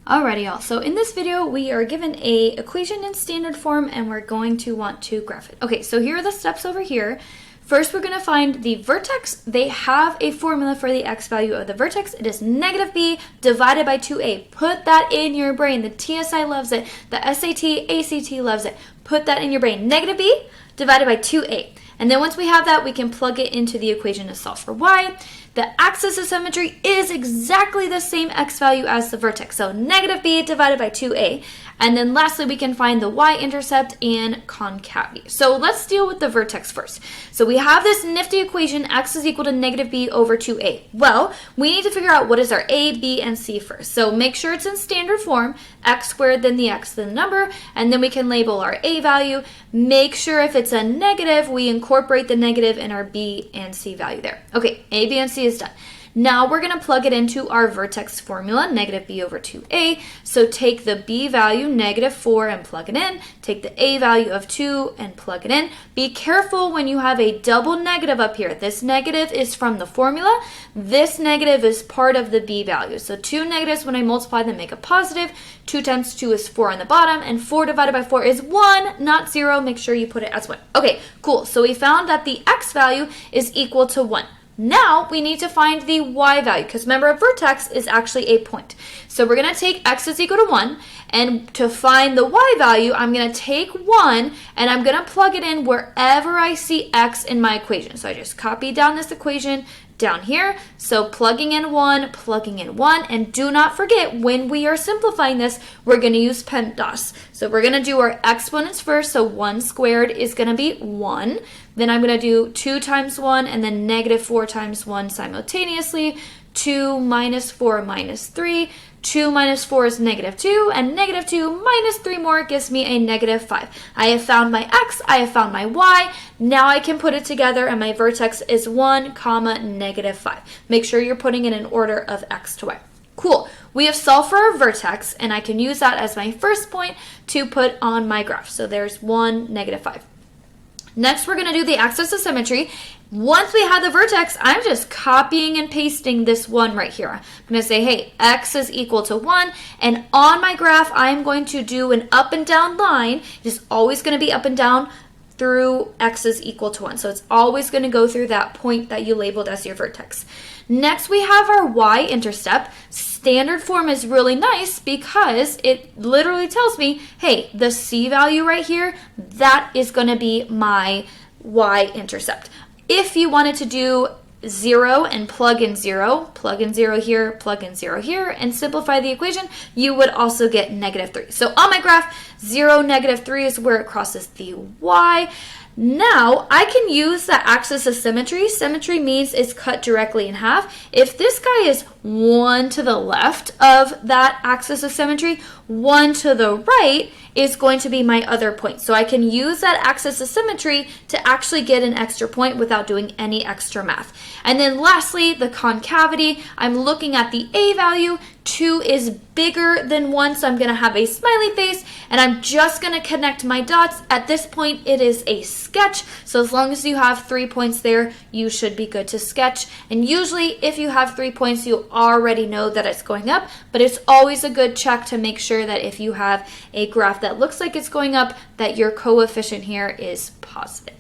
Alrighty, y'all. So in this video, we are given a equation in standard form and we're going to want to graph it. Okay, so here are the steps over here. First, we're going to find the vertex. They have a formula for the x value of the vertex. It is negative b divided by 2a. Put that in your brain. The TSI loves it. The SAT, ACT loves it. Put that in your brain. Negative b divided by 2a. And then once we have that, we can plug it into the equation to solve for y. The axis of symmetry is exactly the same x value as the vertex. So negative b divided by 2a. And then lastly, we can find the y-intercept and concavity. So let's deal with the vertex first. So we have this nifty equation, x is equal to negative b over 2a. Well, we need to figure out what is our a, b, and c first. So make sure it's in standard form, x squared, then the x, then the number, and then we can label our a value. Make sure if it's a negative, we incorporate the negative in our b and c value there. Okay, a, b, and c is done. Now we're going to plug it into our vertex formula, negative b over 2a. So take the b value, negative 4, and plug it in. Take the a value of 2 and plug it in. Be careful when you have a double negative up here. This negative is from the formula. This negative is part of the b value. So two negatives, when I multiply them, make a positive. 2 times 2 is 4 on the bottom, and 4 divided by 4 is 1, not 0. Make sure you put it as 1. Okay, cool. So we found that the x value is equal to 1. Now we need to find the y value, because remember, a vertex is actually a point. So we're going to take x is equal to 1, and to find the y value, I'm going to take 1, and I'm going to plug it in wherever I see x in my equation. So I just copy down this equation down here. So plugging in 1, and do not forget, when we are simplifying this, we're going to use PEMDAS. So we're going to do our exponents first. So 1 squared is going to be 1. Then I'm going to do 2 times 1 and then negative 4 times 1 simultaneously. 2 minus 4 minus 3. 2 minus 4 is negative 2, and negative 2 minus 3 more gives me a negative 5. I have found my x, I have found my y. Now I can put it together, and my vertex is 1, comma, negative 5. Make sure you're putting it in order of x to y. Cool. We have solved for our vertex, and I can use that as my first point to put on my graph. So there's 1, negative 5. Next, we're going to do the axis of symmetry. Once we have the vertex, I'm just copying and pasting this 1 right here. I'm going to say, hey, x is equal to 1, and on my graph, I'm going to do an up and down line. It's always going to be up and down through x is equal to 1. So it's always going to go through that point that you labeled as your vertex. Next, we have our y-intercept. Standard form is really nice because it literally tells me, hey, the c value right here, that is going to be my y-intercept. If you wanted to do 0 and plug in 0 here, plug in 0 here, and simplify the equation, you would also get negative 3. So on my graph, 0, negative 3 is where it crosses the y. Now, I can use the axis of symmetry. Symmetry means it's cut directly in half. If this guy is 1 to the left of that axis of symmetry, 1 to the right is going to be my other point. So I can use that axis of symmetry to actually get an extra point without doing any extra math. And then lastly, the concavity. I'm looking at the a value. 2 is bigger than 1, so I'm going to have a smiley face, and I'm just going to connect my dots. At this point, it is a sketch, so as long as you have 3 points there, you should be good to sketch. And usually, if you have 3 points, you already know that it's going up, but it's always a good check to make sure that if you have a graph that looks like it's going up, that your coefficient here is positive.